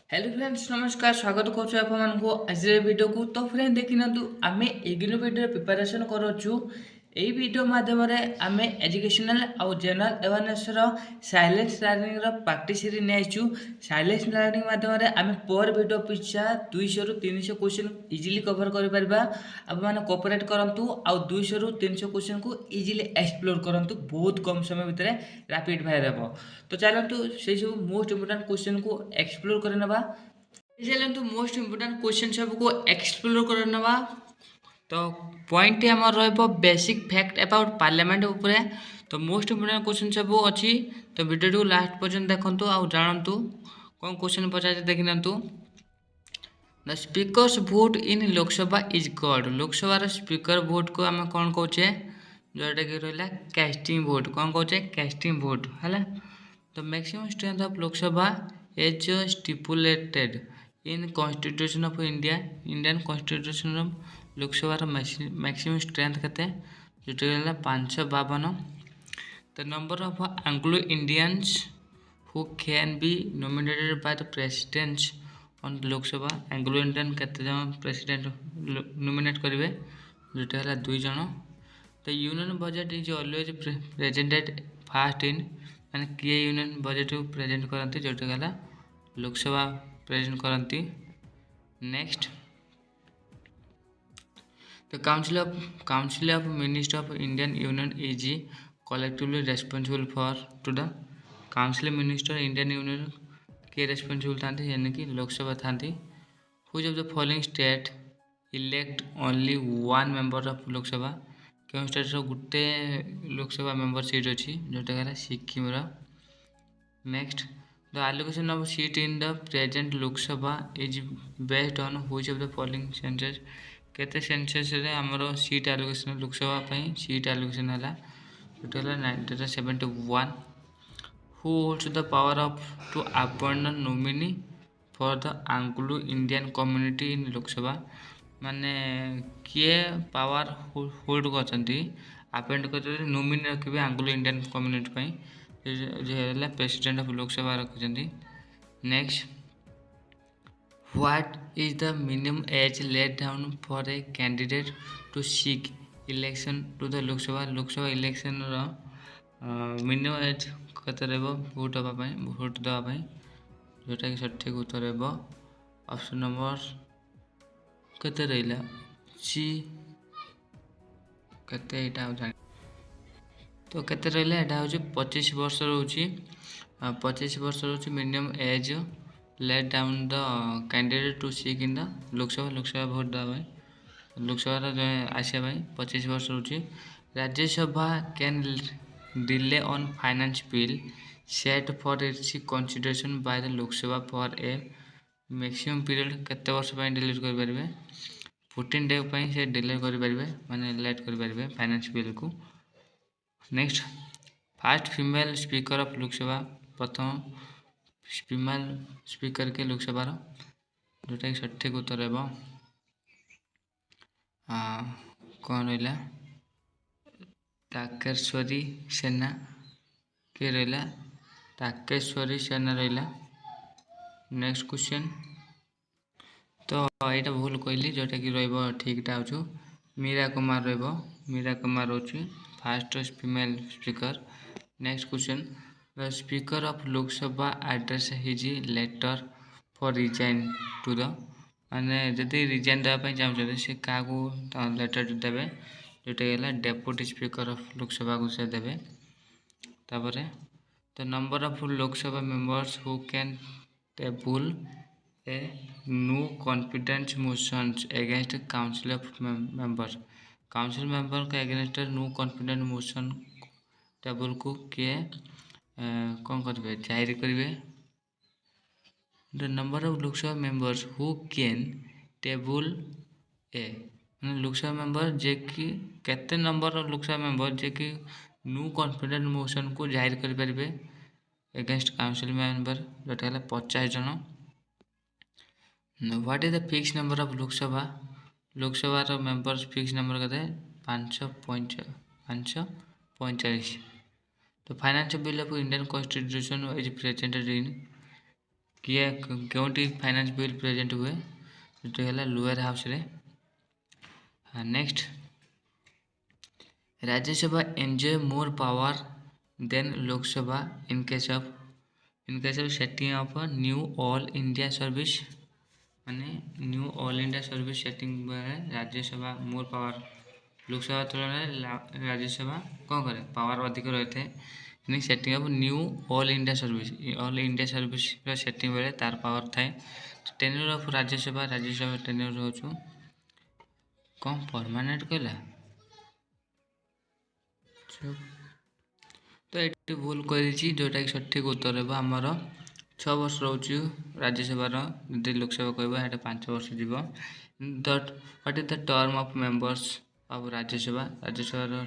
Hello friends नमस्कार स्वागत करुछु आपको आज वीडियो को। तो फ्रेंड देखि नतु आमे एग्नो वीडियो प्रिपरेशन करूछु। एई वीडियो माध्यम रे आमे एजुकेशनल और जनरल अवेयरनेस रो साइलेंस लर्निंग रो प्रैक्टिस रे नेछु। साइलेंस लर्निंग माध्यम रे आमे पर वीडियो पिछा 200 रु 300 क्वेश्चन इजीली कवर करि परबा। अब माने कोऑपरेट करंतु और 200 रु 300 क्वेश्चन को इजीली एक्सप्लोर करंतु। बहुत कम समय भितर रैपिड फायर हेबो। तो चलंतु से सब मोस्ट इंपोर्टेंट क्वेश्चन को एक्सप्लोर कर नवा। चलंतु मोस्ट इंपोर्टेंट क्वेश्चन सब को एक्सप्लोर कर नवा। तो पॉइंट हमर रहबो बेसिक फैक्ट अबाउट पार्लियामेंट ऊपर। तो मोस्ट इंपोर्टेंट क्वेश्चन सब अछि। तो वीडियो को लास्ट पर्यंत देखंतु आ जानंतु कोन क्वेश्चन पचाजे देखिनंतु। The speaker's vote in Lok Sabha is called. Lok Sabha रो स्पीकर वोट को हम कोन कहचे, जोटा कि रहला कास्टिंग वोट। कोन कहचे कास्टिंग वोट हला। The maximum strength of Lok Sabha as stipulated in Constitution of India, Indian Constitution of Lok Sabha maximum strength कहते हैं जो है 552. The number of Anglo-Indians who can be nominated by the president on Lok Sabha, Anglo-Indian कहते जन president nominate करेंगे जो है 2 जन. The union budget is always presented first in माने किए यूनियन बजट को प्रेजेंट करती जोटा गला लोकसभा प्रेजेंट करती. Next the council of minister of Indian union is collectively responsible for to the council minister Indian union के रेस्पॉन्सिबल था यानी कि लोकसभा था. Whose of the following state elect only one member of Lok Sabha. क्यों स्टेट गोटे Lok Sabha member seat अच्छी जोटा गला Sikkim. Next the allocation of seat in the present Lok Sabha is based on which of the following census. केते census रे हमरो seat allocation Lok Sabha पई seat allocation हला total 1971. Who holds the power of to appoint nominee for the Anglo Indian community in Lok Sabha. माने किए power hold करछंती appoint करते nominee रखिबे एंग्लो इंडियन कम्युनिटी पई जो है प्रेसिडेंट ऑफ लोकसभा रखिछंती. Next what is the minimum age laid down for a candidate to seek election to the Lok Sabha. Lok Sabha election row minimum age कते रहबो वोट देबा पई जोटा कि सठिक उत्तर रहबो ऑप्शन नंबर कते रहिला सी कते एटा जानि. तो केते रहले एटा होची 25 वर्ष रहउची 25 वर्ष रहउची minimum age laid down the candidate to seek in the Lok Sabha vote दबाई लोकसभा रे आसे भाई 25 वर्ष रहउची. Rajya Sabha can delay on finance bill sent for its consideration by the Lok Sabha for a maximum period केते वर्ष पय डिले कर परबे 14 डे पय से डिले कर परबे माने लेट कर परबे फाइनेंस बिल को. Next first female speaker of Lok Sabha प्रथम फीमेल स्पीकर के लोकसभा जोटा कि सठिक उत्तर है कौन रहा ताकेश्वरी सेना के रहा ताकेश्वरी सेना रहा. नेक्स्ट क्वेश्चन तो यहाँ भूल कहली जोटा कि रठीकटा हो मीरा कुमार मीरा कुमार रोचे first female speaker. Next question the speaker of Lok Sabha address his letter for resign to the माने जदि रिजाइन देवाई चाहते से क्या लेटर देवे जोटा है डेप्यूटी स्पीकर ऑफ लोकसभा को से देवे. तापर the number of Lok Sabha members who can table a no confidence motions against council of members. Council member के against no confidence motion table को किए कौन करेंगे जाहिर करेंगे. The number of Lok Sabha members who can table a Lok Sabha member जे कि केते नंबर ऑफ लोकसभा मेंबर जे कि नो कॉन्फिडेंस मोशन को जाहिर कर पारे अगेंस्ट काउंसिल मेंबर जोटा है 50 जन. What is the fix number of Lok Sabha रो मेंबर्स फिक्स नंबर कहते 545. तो finance bill of Indian constitution is presented in किए केउटी फाइनेंस बिल प्रेजेंट हुए जो है लोअर हाउस रे। हाँ next Rajya Sabha enjoy more power than Lok Sabha in case of setting of new all India service माने new all India service setting बेले Rajya Sabha more power Lok Sabha तुलन राज्यसभा कौन करे पावर अधिक रही थे setting of new all India service setting बेले तार पावर थाए टेन्योर ऑफ राज्यसभा टेन्योर रोचु कौन परमानेंट कहला तो ये भूल कर जोटा कि सठिक उत्तर है आमर 6 वर्ष रोचे राज्यसभा यदि लोकसभा कह 5 वर्ष जीव what is the term of members of Rajya Sabha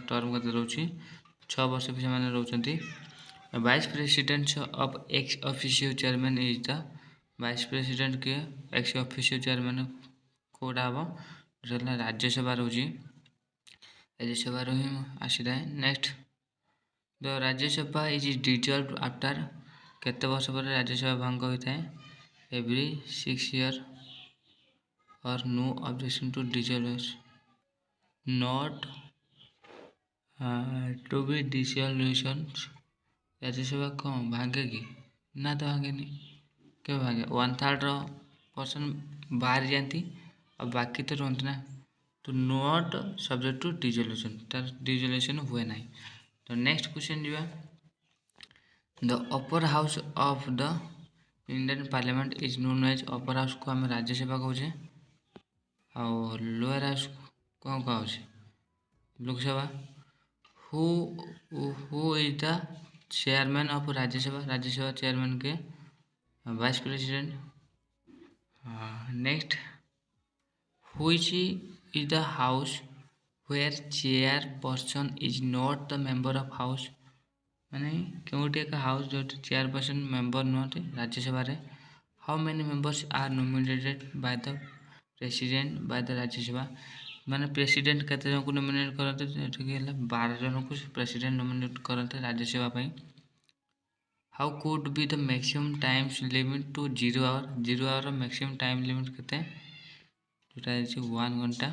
term कत रोचे 6 वर्ष भी से रोचती vice president of ex officio chairman is the vice president के एक्स ऑफिशियो चेयरमैन कौटा हम जो राज्यसभा रोचे राज्यसभा ही आसी था next the Rajya Sabha is dissolve after केते वर्ष पर राज्यसभा भंग होता है एवरी 6 ईयर और no objection to dissolution not to be dissolution Rajya Sabha कौन भांगे कि ना तो भांगे नहीं क्यों भांगे 1/3 पर्सन बाहर जाती और बाकी तो रहते ना तो नॉट सब्जेक्ट टू डिसोल्यूशन तार डिसोल्यूशन हुए ना। तो नेक्स्ट क्वेश्चन जीवा the upper house of the Indian parliament is known as upper house को आम राज्यसभा कहे और लोअर हाउस कौन कहे Lok Sabha who who is the chairman of Rajya Sabha chairman के vice president. Next which is the house where chairperson is not the member of house माने क्योंकि एक हाउस जो चेयरपर्सन मेंबर नुहति राज्यसभा रे how many members are nominated by the president by the Rajya Sabha माने president केते जन को नॉमिनेट करते 12 जन को प्रेसिडेंट नॉमिनेट करते राज्यसभा पई how could be the maximum times limit to 0 hour maximum time limit केते जोटा है 1 घंटा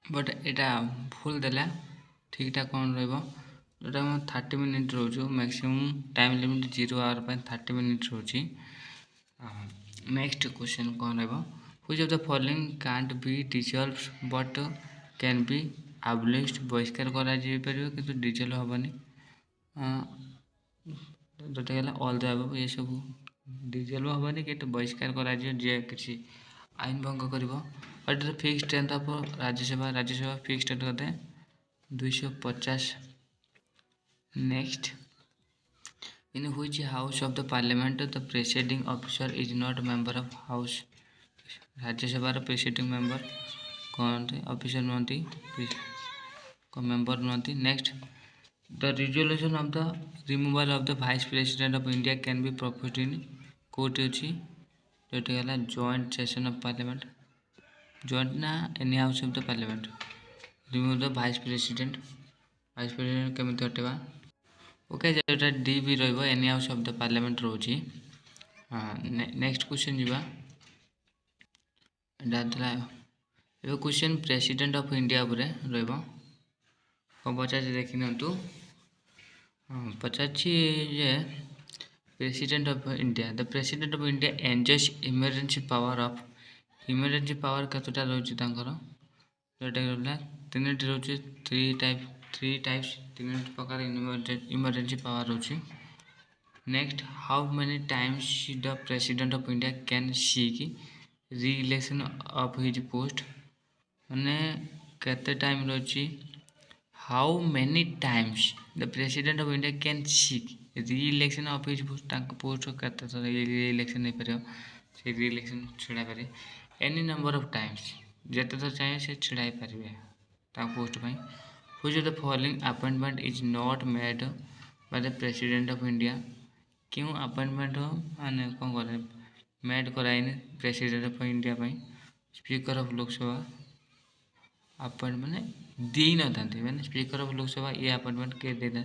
बट एटा भूल देला ठीकटा कौन रोटा 30 मिनिट रोचु मैक्सिमम टाइम लिमिट 0 आवर पर 30 मिनिट रोची। नेक्स्ट क्वेश्चन कौन रहा which of the following can't be dissolve but can be abolished बहिष्कार करा कि डिसॉल्व हेनी जोटा है ऑल द अबव ये सब डिसॉल्व हेनी कि बहिष्कार करा किसी आईन भंग कर fix strength of Rajya Sabha fix strength करते 250। Next in which house of the parliament the presiding officer is not member of house Rajya Sabha presiding member कौन ऑफिसर नुहति मेंबर नुहति। Next the resolution of the removal of the vice president of India can be proposed in court अच्छी जोटा joint session of parliament joint ना any house of the parliament remove the vice president केमी हटेबा okay जोटा डी भी रही any house of the parliament रोची। हाँ नेक्स्ट क्वेश्चन जीवा ये क्वेश्चन प्रेसिडेंट ऑफ इंडिया उपरे रहिबो कौन पचार देखी नियंतु पचार जे president of India the president of India enjoys emergency power कतटा रोची जोटा रहला 3 रोची 3 टाइप्स 3 प्रकार इमरजेंसी पावर रोची। Next how many times the president of India can seek re election of his post माने केते टाइम रोची how many times the president of India can seek re election of his post केते re election नहीं पारे से री election छिड़ा पारे any number of times जिते थर चाहिए से छिड़ाई पारे पोस्ट पर which of the following appointment is not made by the president of India क्यों अपॉइंटमेंट माने कौन करे मेड कराइन president of India speaker of Lok Sabha appoint माने दे न था मैंने स्पीकर ऑफ लोकसभा ये अपॉइंटमेंट के देना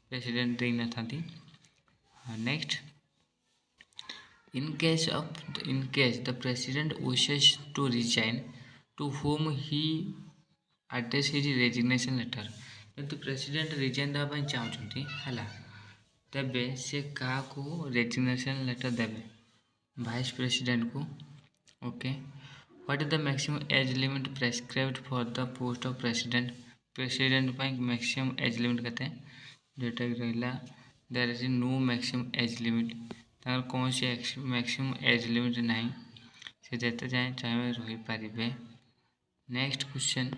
प्रेसिडेंट दे न था next, in case the president wishes to resign, to whom he address his resignation letter. ଯଦି ପ୍ରେସିଡେଣ୍ଟ ରିଜାଇନ୍ ଦେବା ପାଇଁ ଚାହୁଁଛନ୍ତି ହେଲା, ତେବେ ସେ କାହାକୁ ରେଜିଗ୍ନେସନ୍ ଲେଟର ଦେବେ? ଭାଇସ୍ ପ୍ରେସିଡେଣ୍ଟକୁ। Okay, what is the maximum age limit prescribed for the post of president? President ପାଇଁ मैक्सिमम एज लिमिट केते? जोटा कि रहिला there is no maximum age limit. तार कौन सी मैक्सिमम एज लिमिट नहीं, से जेते जाए चाहे रही पारिबे। Next question,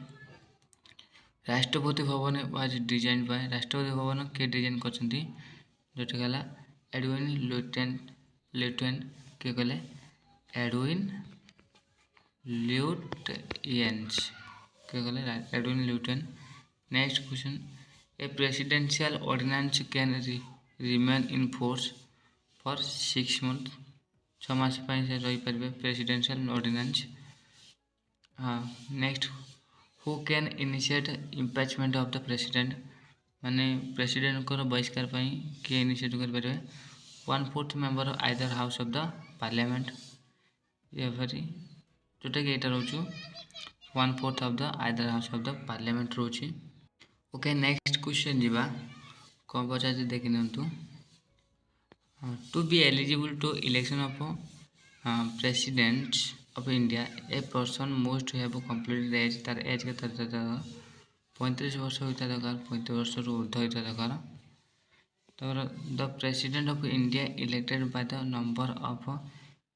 Rashtrapati Bhavan was design by, Rashtrapati Bhavan के डिजाइन करछंती? जोटा कहला एडविन ल्यूटेन के कहले एडविन ल्यूटियंस के कहले Edwin Lutyens. Next question, a presidential ordinance can remain in force for 6 months, 6 मास से रही पारे प्रेसिडेंशियल ऑर्डिनेंस। हाँ, next, who can initiate impeachment of the president? माने प्रेसिडेंट को बहिष्कार किए इनिशिएट कर 1/4 member of either house of the parliament. ये भरी जोटा कि यहाँ रोचे 1/4 of the either house of the parliament रोचे। ओके, नेक्स्ट क्वेश्चन जीवा कौन पचार देखी नियंतु। To be eligible to election of president of India a person must have completed age, तार एज के 35 वर्ष होता दरकार, 35 वर्ष ऊर्ध्व होता दरकार। तो the president of India elected by the number of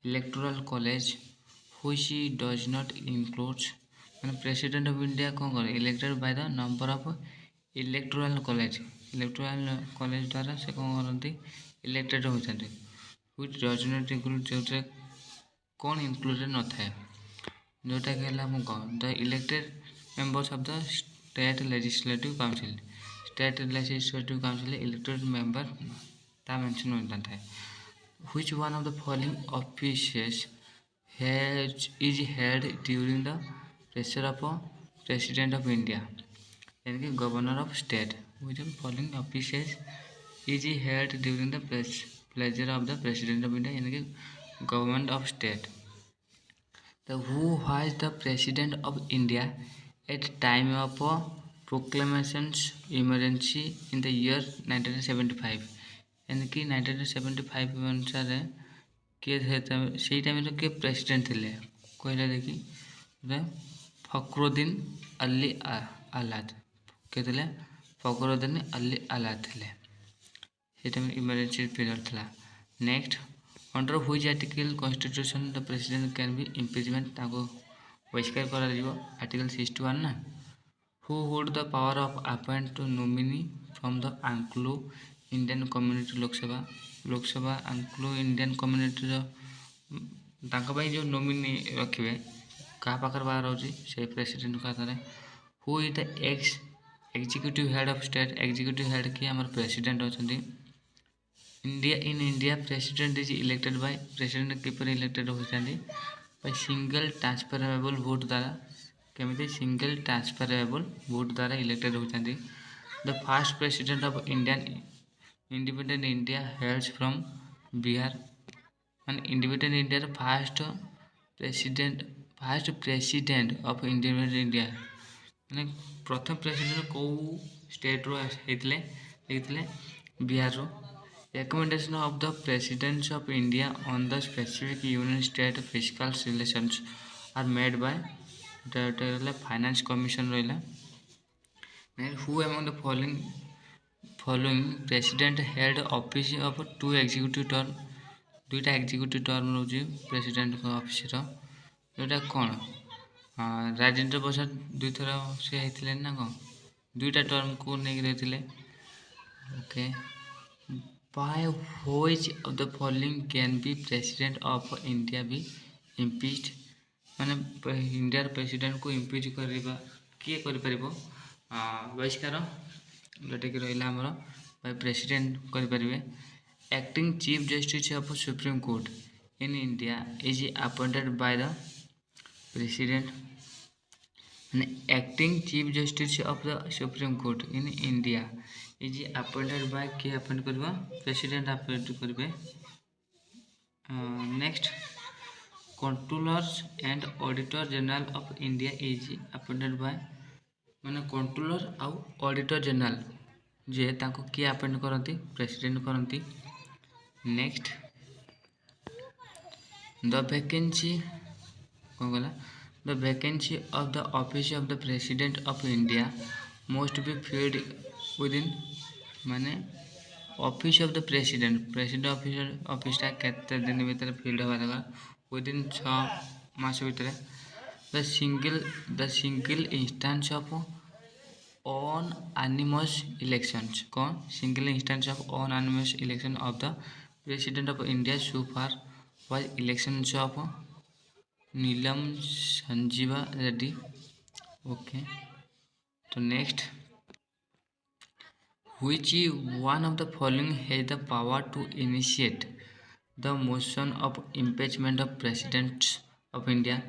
electoral college which does not includes, मैंने प्रेसिडेंट ऑफ इंडिया कौन करे elected by the number of electoral college, electoral college द्वारा से कौन करती इलेक्टेड होता है, व्हिच डज नॉट इंक्लूड जो कौन इंक्लूडेड न थाए, जोटा कि the elected members of the state legislative council, state legislative council elected member ता मेंशन होता है। Which one of the following offices is held during the pressure of president of India, यानी कि governor of state. Which of following offices is held during the pleasure of the president of India, यानी कि government of state. The who was the president of India at time of proclamations emergency in the year 1975, यानी कि 1975 अनुसार किए से time के president थे कहले देखी फखरुद्दीन अली आजाद के थे, फखरुद्दीन अली आजाद थे, से टाइम इमरजेंसी पीरियड था। Next, under which article constitution the president can be impeachment, ताको बहिष्कार कर आर्टिकल 61 ना। Who hold the power of upon two nominee from the Anglo Indian community, Lok Sabha Anglo Indian community जो नॉमिनी रखिए क्या पाखर बाहर होची से प्रेसिडेंट का तरह। Who is the executive head of state, executive head किए आम प्रेसिडेंट अच्छा। India in India president is elected by, president किपर इलेक्टेड होती बाय सिंगल ट्रांसफरेबल वोट द्वारा, केमिति सिंगल ट्रांसफरेबल वोट द्वारा इलेक्टेड होती। The first president of Indian independent India hails from Bihar, माने independent India first president of independent India, माने प्रथम president कौ स्टेट रो होते बिहार रो। Recommendation of the President of India on the specific Union State fiscal relations are made by the Finance Commission रहिला। Who among the following President held office of 2 executive term, 2टा executive term रोचे president का office रो, जोटा कौन राजेंद्र प्रसाद 2 थर से होते ना कौन 2टा टर्म को नहीं रही। Okay, by which of the following can be president of India be impeached, माने इंडिया प्रेसिडेंट को इम्पिच करवा किए कर बहिष्कार, जोटा कि रहा आमर बाय प्रेसिडेंट करें। Acting chief justice of supreme court in India is appointed by the president, acting chief justice of the Supreme Court in India is appointed by किए appoint करवा president appoint करबे. Next, controllers and auditor general of India is appointed by माने controller आउ auditor general जे ताको किए appoint करती president करती. Next, the vacancy कौन गला the vacancy of the office of the president of India most be filled with in माने office of the president ऑफिसटा केते दिन भीतर फिल्ड होगा दरकार विद इन 6 मास भीतर. The single instance of anonymous elections कौन single instance of anonymous election of the president of India so far was elections of Neelam Sanjeeva Reddy. Okay, so next, which one of the following has the power to initiate the motion of impeachment of president of India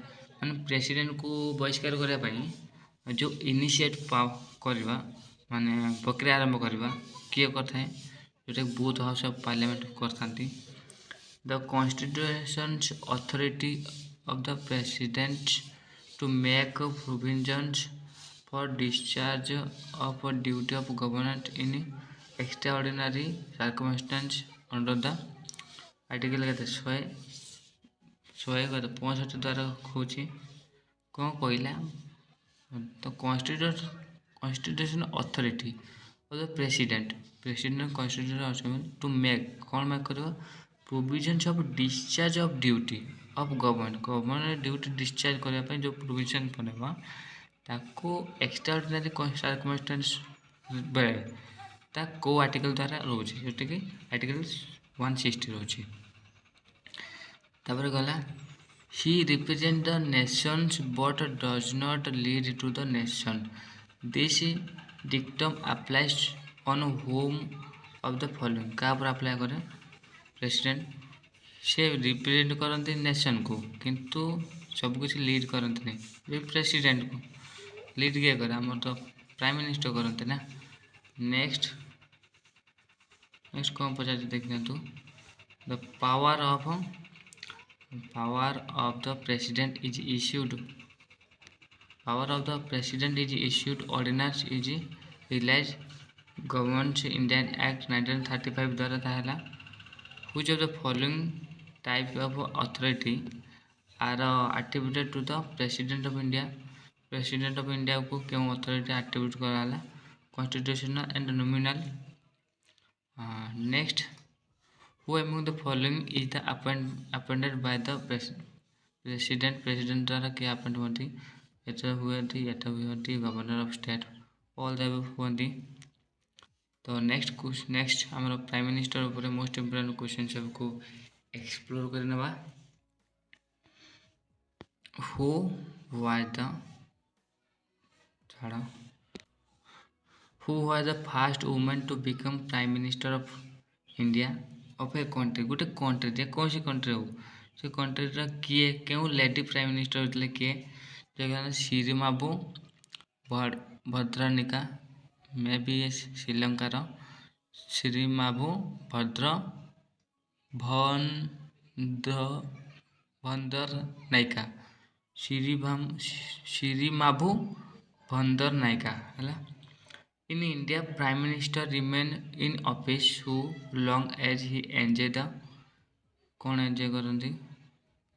मान president को बहिष्कार करने जो initiate करवा माने प्रक्रिया आरंभ करवा किए करता जोटा बूथ हाउस ऑफ पार्लियामेंट करथांती. The constitution authority of the president to make provisions for discharge of duty of government in extraordinary circumstance under the article के 165 द्वारा खोजी कौन कहला तो constitution authority of the president constitution authority to make कौन make कर provisions of discharge of duty of government duty discharge करने जो प्रोविजन बनवा ताको एक्स्ट्राऑर्डिनरी सर्कमस्टेंस बेले ता को आर्टिकल द्वारा रोचे जोटा कि आर्टिकल 160 रोचे. तापर गला he represents the nations but does not lead to the nation. This dictum applies on whom of the following क्या पर अप्लाई करें प्रेसिडेंट से रिप्रेजेंट करते नेशन को किंतु सब कुछ लीड करते नहीं प्रेसिडेंट को लीड किए करे आम तो प्राइम मिनिस्टर करते ना. नेक्स्ट कौन पचार देखना तो the power of the president is issued ordinance is realized government Indian Act 1935 द्वारा ताहला. which of the following type of authority are attributed to the president of India को क्यों अथॉरिटी attribute कराला constitutional and nominal. Next, who among the following is the appointed by the president द्वारा क्या appoint होती हुई governor of state all the हुई. तो next आमर प्राइम मिनिस्टर ऊपर मोस्ट इम्पोर्टेंट क्वेश्चन सब को एक्सप्लोर करने who was the first women to become prime minister of India of a country गोटे कंट्री जेकोसी कंट्री हो से कंट्री किए क्यों लेडी प्राइम मिनिस्टर होते किए जगह श्रीमाबू भद्रानिका मे भी श्रीलंकार श्रीमाबू भंदर नायिका श्रीमाबू भंदर नायिका है. In India, Prime Minister remain in office who long as he enjoy the कौन एंजॉय करती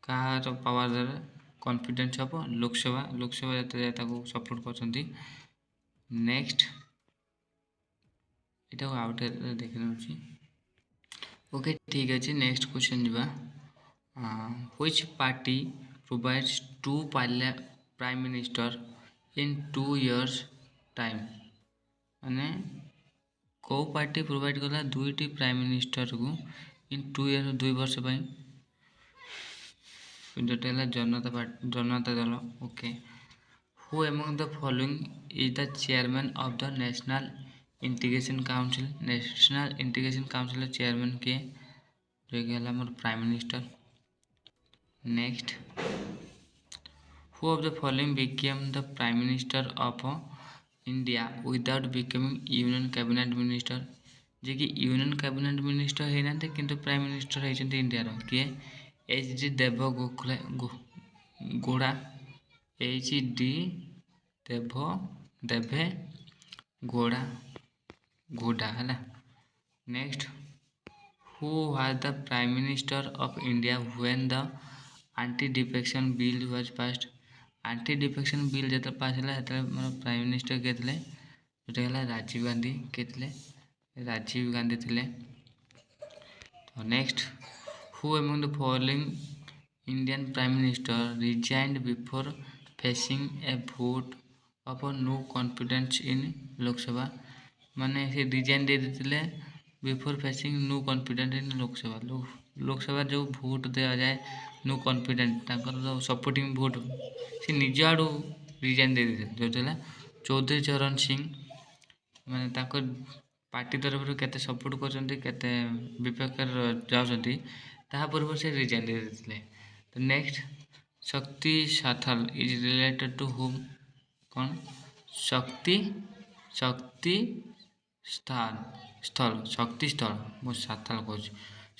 कहार पावर द्वारा कॉन्फिडेंस ऑफ लोकसभा जाता को सपोर्ट करती. नेक्स्ट इटा को आउट देखि नउची. ओके ठीक अछि. नेक्स्ट क्वेश्चन जीवा which party provides 2 prime minister in 2 years time माने को पार्टी प्रोवाइड कला 2टी प्राइम मिनिस्टर को इन 2 years 2 वर्ष जोटा Janata Dal. Okay, who among the following is the chairman of the national integration council chairman के जो कि मोर prime minister. Next, who who of the following became the prime minister of India without becoming union cabinet minister जे कि union cabinet minister होना किंतु prime minister होती India किए H D Deve Gokhale Gowda H D Deve Gowda है। Next who was the prime minister of India when the anti defection bill was passed anti defection bill जो पास है prime minister किए थे जोटा राजीव गांधी किए राजीव गांधी थे। तो next who among the following Indian prime minister resigned before facing a vote of no confidence in Lok Sabha माने से रिजाइन दे देते before facing no confidence in Lok Sabha जो भोट दिया जाए नो कॉन्फिडेंस जो सपोर्टिंग भोट से निज आड़ू रिजाइन दे देते जो चौधरी चरण सिंह माने पार्टी तरफ केते सपोर्ट करते विपक्ष जाऊँगी पूर्व से रिजाइन दे देते। तो नेक्स्ट शक्ति साथल इज रिलेटेड टू होम कौन शक्ति स्थल मो साथल कह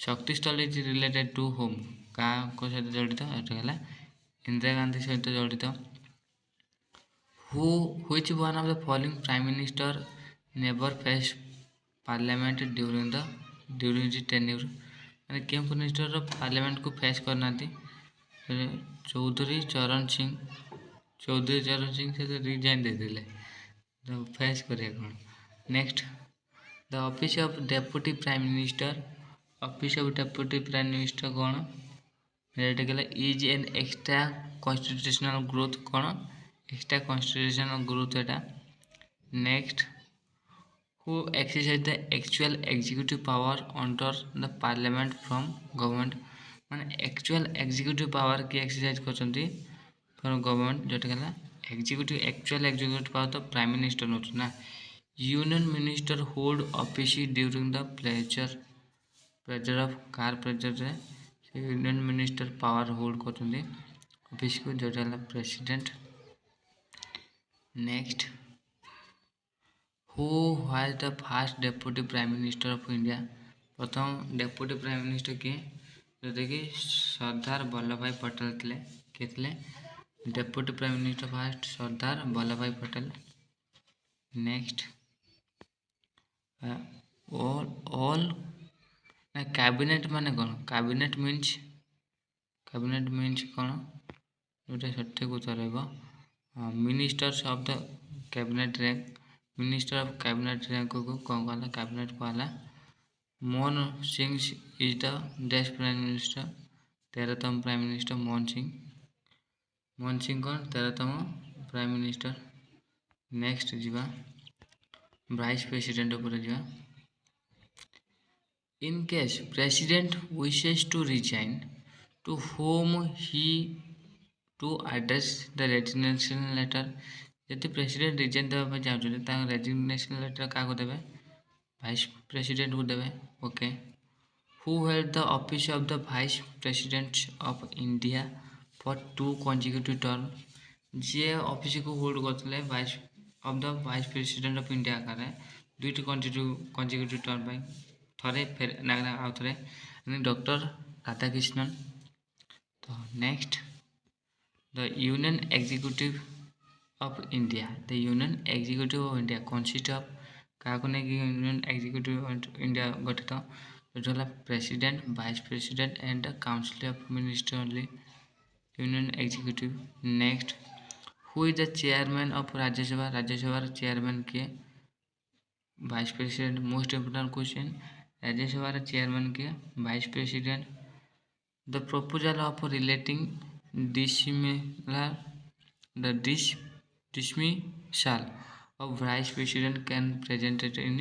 शक्ति स्थल इज रिलेटेड टू होम क्या सहित जड़ित है इंदिरा गांधी सहित जड़ित। Who which one of the following prime minister never face parliament during the tenure मैंने क्यों मिनिस्टर पार्लियामेंट को फेस करना चौधरी चरण सिंह से रिजाइन दे दिले तो फेस करिए कौन। Next the office of deputy prime minister कौन रेट गला is an extra constitutional growth कौन extra constitutional growth Etah. Next who exercise the actual executive power under the parliament from government माने actual executive power की exercise करछंती from government जोटा गला actual executive power तो prime minister note ना union minister hold office during the pleasure of car pleasure रे union minister power hold करछंती office को जोटा गला president. Next who was the first deputy prime minister of India प्रथम deputy prime minister किए जोटा कि सरदार वल्लभ भाई पटेल थे किए थे deputy prime minister first Sardar Vallabh भाई पटेल। नेक्स्ट ऑल कैबिनेट माने कौन कैबिनेट मीन्स कौन जोटा सठिक उत्तर रहा ministers of the cabinet rank minister of cabinet rank को कौन कहला कैबिनेट कहला। मनमोहन सिंह इज द डेस्ट प्राइम मिनिस्टर 13तम प्राइम मिनिस्टर मनमोहन सिंह कौन 13तम प्राइम मिनिस्टर। नेक्स्ट जीवा वाइस प्रेसिडेंट ऊपर जीवा in case president wishes to resign to whom he to address the resignation letter यदि प्रेसिडेंट रिजाइन देवा चाहते रेजिग्नेशन लेटर क्या देवे वाइस प्रेसिडेंट को देवे। Okay who held the office of the vice president of India for 2 consecutive term जी office को hold करते वाइस ऑफ the vice president of India आकार 2टी consecutive टर्म थे फेर आउ थे डॉक्टर राधाकृष्णन। तो next the union executive of India consist of क्या यूनियन एग्जीक्यूटिव इंडिया गठित जो president vice president and the council of minister union executive. Next who is the chairman of Rajya Sabha chairman किए vice president most important question Rajya Sabha chairman किए vice president. The proposal of relating dismissal of vice president can presented in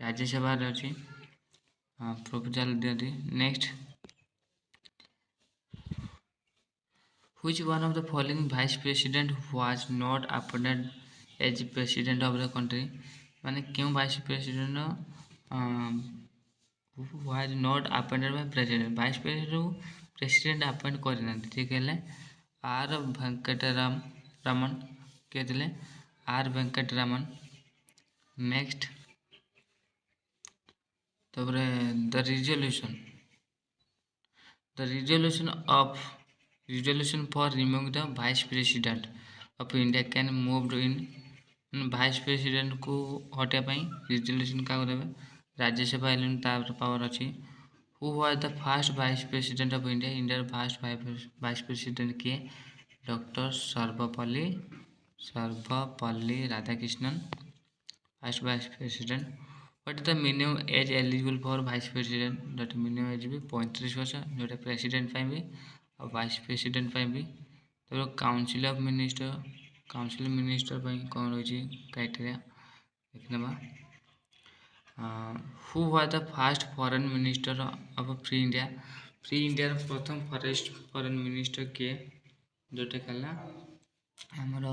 Rajya Sabha अच्छी proposal दिया। Next which one of the following vice president was not appointed as president of the country माने क्यों vice president was not appointed by president vice president appoint करना ठीक है आर वेंकटरामन किए थे R Venkataraman. Next तापर the resolution for removing the vice president of India can moved in vice president को हटाया पाई resolution का देवे राज्यसभा एलिन तार पावर अच्छी who was the first vice president of India India first vice president किए doctor Sarvepalli Radhakrishnan first vice president। what is the minimum age eligible for vice president that minimum age भी 35 वर्ष जोटा president ପାଇଁ भी और vice president ପାଇଁ भी। तो council of minister ପାଇଁ कौन रही क्राइटेरिया देखना। who was the first foreign minister of free India प्रथम foreign minister किए जोटा कहला आमर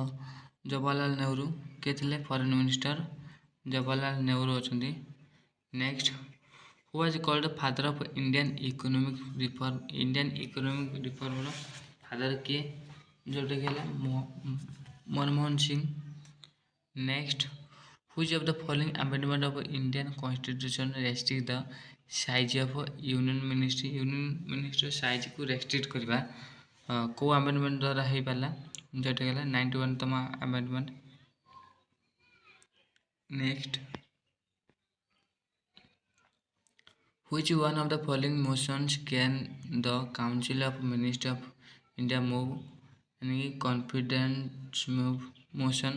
जवाहरलाल नेहरू किए थे foreign minister जवाहरलाल नेहरू अच्छे। Next who was called the father of Indian economic reform father किए जोटा कहला Manmohan Singh. Next which of the following amendment of Indian constitution restrict the size of union ministry size को रेस्ट्रिक्ट करवा को अमेंडमेंट द्वारा हो पाला जोटा कहला 91तम amendment. Next which one of the following motions can the council of minister of India move यानी confidence move motion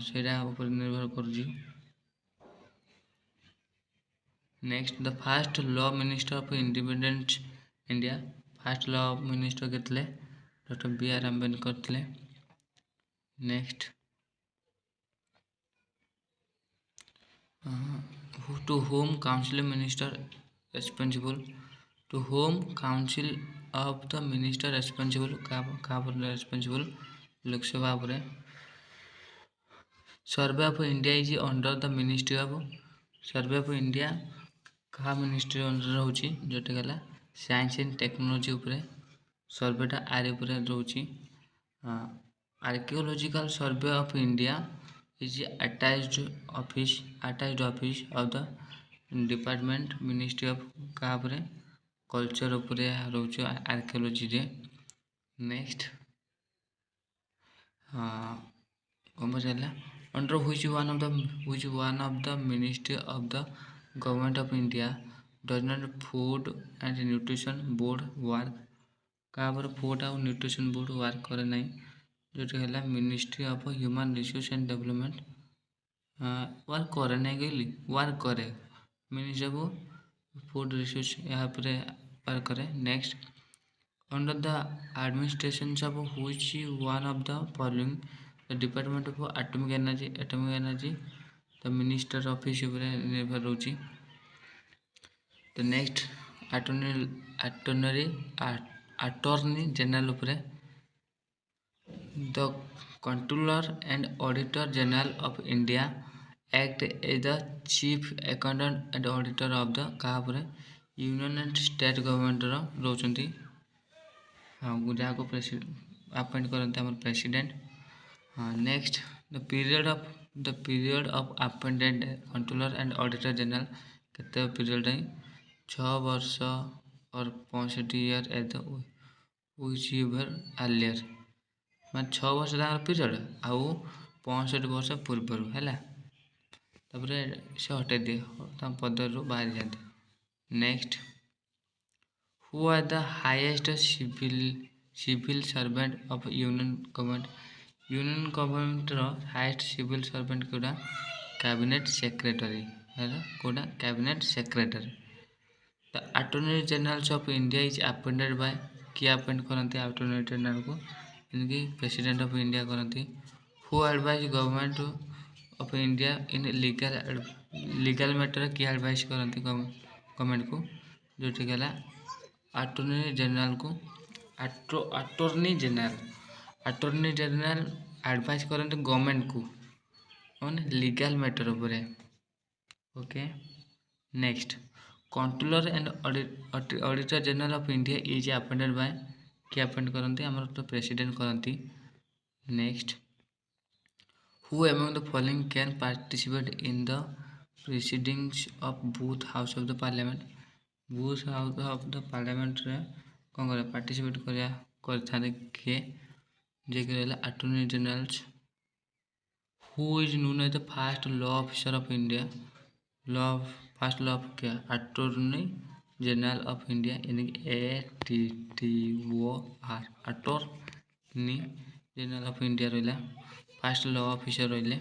सेटा ऊपर निर्भर कर। Next the first law minister of independent India first law minister के डॉक्टर बी.आर. अम्बेडकर थे। Next to whom council minister responsible to whom council of the minister responsible का responsible Lok Sabha पर। सर्वे of India is under the ministry of survey of India क्या ministry under रोचे जोटा कहला science and technology उपरे सर्वेटा आर उपर रोचे। Archaeological survey of India is attached office of the department ministry of काबरे कल्चर उपरे रोचे आर्कियोलॉजी रे। नेक्स्ट चला under which one of the ministry of the government of India does not food and nutrition board work काबर food और nutrition board work करे नहीं जोटा है ministry of human resource and development work करे नहीं कहली वर्क करे मिनिस्ट्री ऑफ फूड रिसोर्स यहाँ पर वर्क करे। Next under the administration of which one of the following the department of atomic energy the minister office निर्भर रोची। तो next attorney general उपरे The Comptroller and Auditor General of India act as the Chief Accountant and Auditor of the कहाँ union and state government रोचंती जहाँ को appoint करते हैं president. Next the period of appointed controller and auditor general केते period है 6 वर्ष और 65 year at the which year earlier मैं 6 वर्ष पीरियड आउ 65 वर्ष पूर्वर है से हटे दिए पदर बाहरी जाते। Next who are the highest civil servant of union government highest civil servant कोड़ा कैबिनेट सेक्रेटरी है कोड़ा cabinet secretary. The attorney general of India is appointed by किए अपॉइंट करते अटॉर्नी जनरल को इनकी प्रेसिडेंट ऑफ इंडिया करती। Who advise government of India in legal matter किए advice करती गवर्नमेंट को जोटी गला अटॉर्नी जनरल को अटॉर्नी जनरल एडवाइस करते गवर्नमेंट को लीगल मैटर उपरे। Okay next controller and auditor general of India is appointed by किए अपॉइंट करती आमर तो प्रेसिडेंट करती। Next, who among the following can participate in the proceedings of both house of the parliament. Both house of the parliament रे कौन कर participate कर किए जे रहा attorney generals. Who is known as the first law officer of India. First law of क्या attorney general of India यानी ATTOR attorney general of India रहा फास्ट लॉ ऑफिसर रहिले।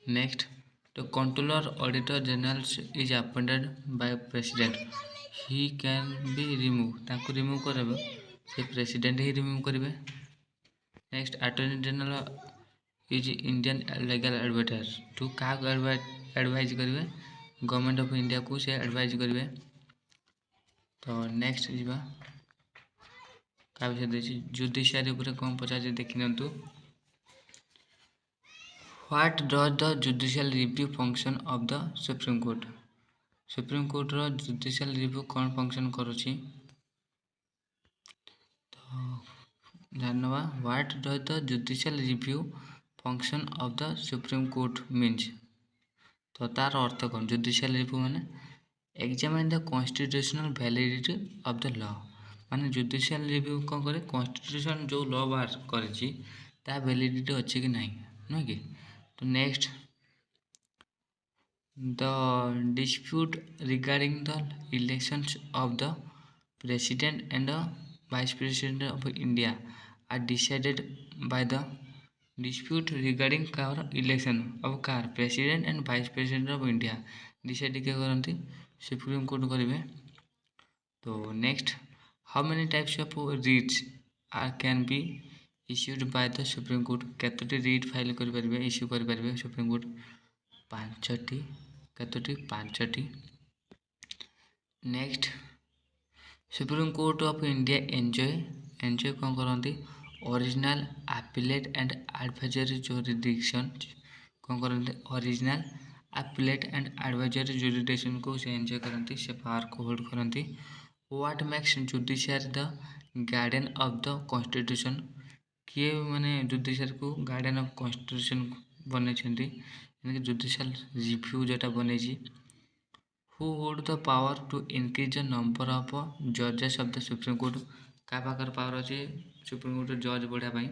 Next, the controller auditor general is appointed by president. He can be remove ताको remove करे से president ही remove करेंगे। Next, attorney general is Indian legal adviser to क्या advise करेंगे government of India को से एडवाइज करेंगे। तो नेक्स्ट जीवा क्या विषय देखिए जुडिशियरी उपरे कौन पचार देखी नियंतु। What does the judicial review function of the supreme court. Supreme court रो जुडिशियल रिव्यू कौन फंक्शन करुछि तो जानवा। What does the judicial review function of the supreme court means. तो तार अर्थ कौन जुडिशियल रिव्यू माने examine the constitutional validity of the law. माने जुडिशियल रिव्यू कौन करे कॉन्स्टिट्यूशन जो लॉ बार करिछि ता वैलिडिटी अच्छी कि नहीं नुह कि। तो next, the dispute regarding the elections of the president and the vice president of India are decided by the dispute regarding कार इलेक्शन ऑफ कार president and vice president of India decide किए करती सुप्रीम कोर्ट करेंगे। तो next, how many types of writs are can be issued by the supreme court. केतोटी writ file करें issue करें supreme court 5टी केतोटी 5टी। Next, supreme court of India enjoy कौन करती original appellate and advisory jurisdiction कौन करते original appellate and advisory jurisdiction को से एंजॉय करती से पावर को होल्ड करती। What makes judiciary the guardian of the constitution. किए माने जुडिशियरी को गार्डियन ऑफ कॉन्स्टिट्यूशन बने जुडिशियल रिव्यू जोटा बने। Who hold the power to increase the number of जजेस ऑफ द सुप्रीम कोर्ट। क्या पाखर पावर अच्छी सुप्रीम कोर्ट जज बढ़ाई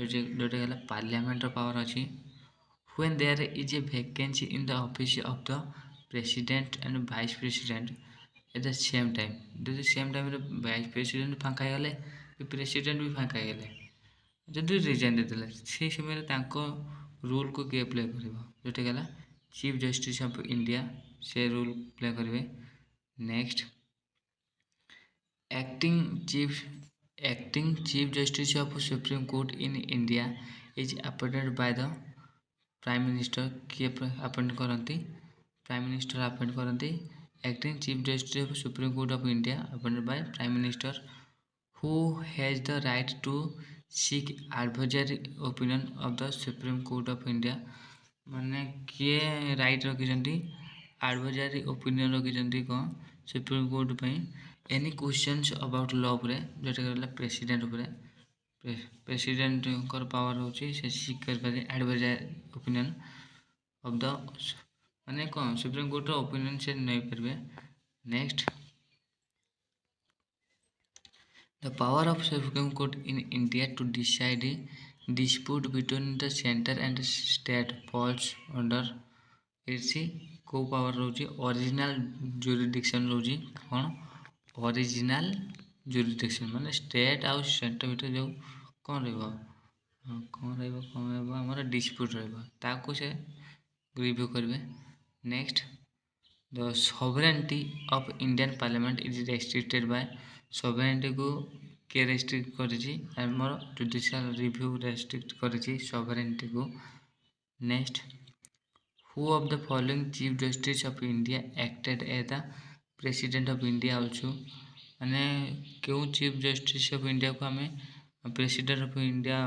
जोटा पार्लियामेंट पावर अच्छी। When there is a vacancy in the office of the president and vice president at the same time जब same time vice president फाँका गले प्रेसिडेंट भी फाँका गले जदि रिजाइन देते से समय रूल को किए अप्लाई कर जोटा गला चीफ जस्टिस ऑफ इंडिया से रूल अप्लाई करेंगे। Next, acting chief justice of supreme court in India is appointed by the prime minister. किए अपॉइंट करती प्राइम मिनिस्टर अपॉइंट करती। Acting chief justice of supreme court of India appointed by prime minister. Who has the right to seek advisory opinion of the supreme court of India. माने किए right रखिंट advisory opinion रखिंट कौन supreme court पे any questions about law पर जोटा president president power होची से सीक कर एडवाइजरी ओपिनियन ऑफ द माने कौन सुप्रीम कोर्ट ओपिनियन से नहीं पारे। Next, the power of Supreme Court in India to decide a dispute between the center and state falls under its को power रोची ओरिजिनल जुरिडिक्शन रोची कौन ओरिजिनल जुरिडिक्शन माने स्टेट आउ सेंटर भीतर जो कौन रहा डिस्प्यूट रहा से रिव्यू करेंगे। Next, the sovereignty of Indian parliament is restricted by sovereignty को किए रेस्ट्रिक्ट कर जुडिशियल रिव्यू रेस्ट्रिक्ट कर सॉवरेनिटी को। Next, who of the following chief justice of India acted as the president of India also. माने क्यों chief justice of India को हमें president of India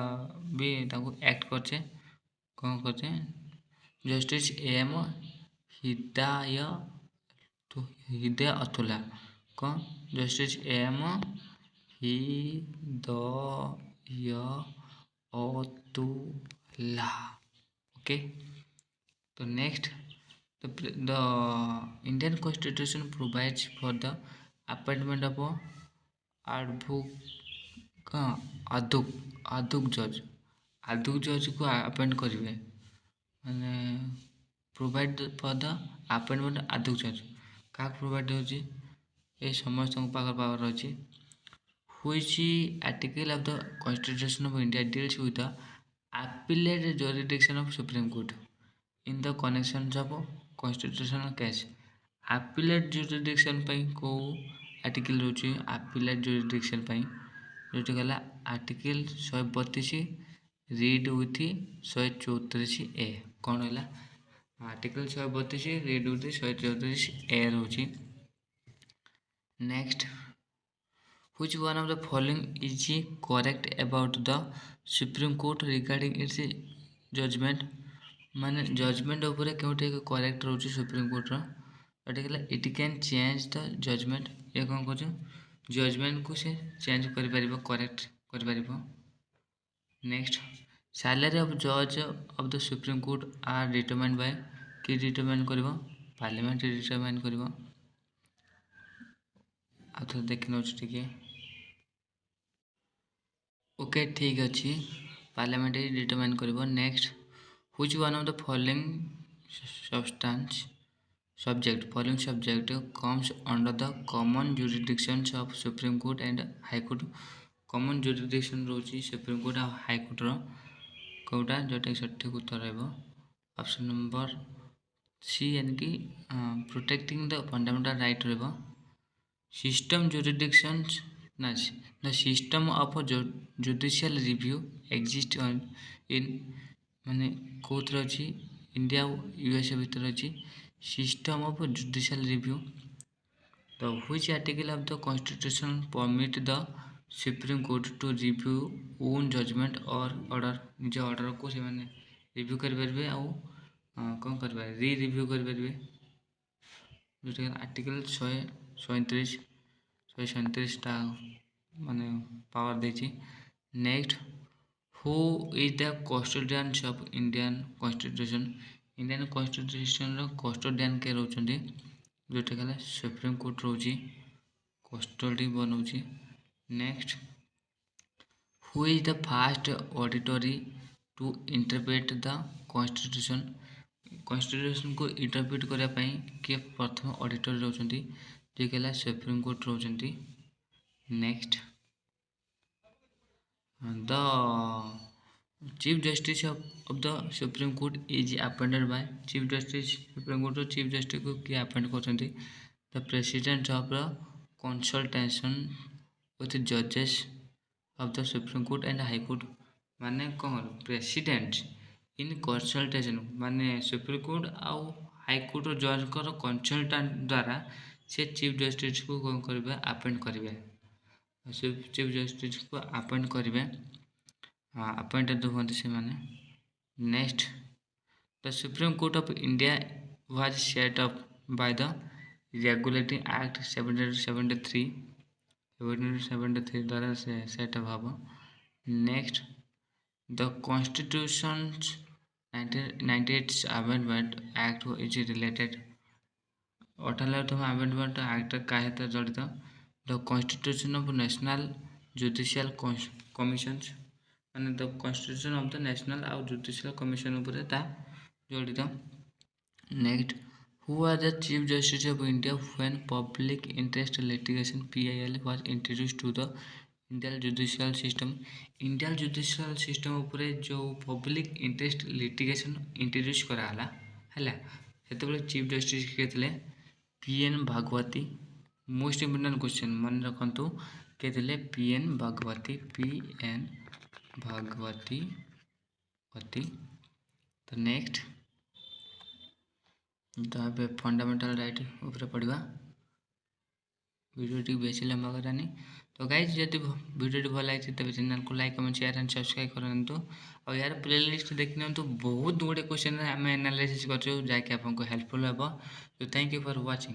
भी एक्ट करचे कौन करचे जस्टिस एम हृदय अथुला कौन जस्टिस एम ହି ଦ ୟ ଓ ତୁ ଲା। ओके, तो next the Indian Constitution provides for the appointment of आदुक जज को अपॉइंट करेंगे माने प्रोवाइड फॉर द अपॉइंटमेंट आदुक जज क्या प्रोवाइड होची ये समस्त पावर अच्छी which article of the constitution of India deals with the appellate jurisdiction of supreme court in the connection of constitutional case. Appellate jurisdiction को आर्टिकल रोचे अपीलेट जुरिडिक्शन जोटी गला article 132 read with 134 ए कौन है article 132 read with 134 A रोची। Next which one of the following is correct about the supreme court regarding its judgment माने judgment ऊपर केउटे correct रोची सुप्रीम कोर्ट रो it can change the judgment ये कौन कर जजमेंट को से चेंज कर पारिबो करेक्ट कर पारिबो। नेक्स्ट सैलरी ऑफ जज of the supreme court are determined by कि डिटरमाइन करिवो पार्लियामेंट डिटरमाइन करिवो आ तो देख नोच ठीक ओके ठीक अच्छी पार्लियामेंट डिटरमाइन करिवो। Next which one of the following following subject comes under the common jurisdictions of Supreme Court and High Court। common jurisdiction रोची Supreme Court और High Court रो कोटा जोटा सठिक उत्तर रहबो ऑप्शन नंबर सी यानी कि protecting the fundamental right रहबो। System jurisdictions ना the system of judicial review exist in माने कोथ रची इंडिया यूएसए भीतर अच्छी system of judicial review। The which article of the constitution permit the supreme court to review own judgment or order निज order को से माने review कर परबे आ कौन कर परबे री रिव्यू कर परबे जोटा आर्टिकल 137 टा माने पावर देची। Next who is the custodian of Indian constitution Indian constitution रो कस्टोडियन के रोचंदी जोटा कहला सुप्रीम कोर्ट रोची कस्टडी बनौची। Next who is the fast auditory to interpret the constitution को इंटरप्रेट करने पाई के प्रथम ऑडिटर रोचंदी जो कहला सुप्रीम कोर्ट रोचंदी। Next the Chief Justice of the Supreme Court is appointed by Chief Justice Supreme Court row Chief Justice को किए appoint करछंती the President of the consultation with judges of the Supreme Court and High Court माने कौन president in consultation माने supreme court आउ high court रो जज को consultant द्वारा से चीफ जस्टिस को कौन करबे अपॉइंट करबे चीफ जस्टिस को अपॉइंट करबे अपॉइंटेड होते से माने। Next the supreme court of India was set up by the regulating act 1773 द्वारा से सेट अप हबो। Next the constitution 1998 amendment act is related 98वां अमेंडमेंट एक्ट का है जड़ित the constitution of national judicial commissions माने the constitution of the national आउ judicial commission ऊपर ता जड़ित। Next who are the chief justice of India when public interest litigation PIL was introduced to the Indian judicial system. Indian judicial system ऊपर जो public interest litigation introduce कराला हैला सेते chief justice के थे PN भागवती। मोस्ट इंपोर्टेंट क्वेश्चन मन रखंतु के थे PN भागवती PN भागवती तो नेक्स्ट तो फंडामेंटल राइट ऊपर पढ़ा वीडियो बेसी लंबा करानी। तो गाइज जब वीडियो भल लगी तेज चैनल को like comment share and subscribe करूँ और यार प्लेलिस्ट देखने तो बहुत गुड़े क्वेश्चन आम एनालिसिस कर हेल्पफुल हे। तो थैंक यू फॉर वाचिंग।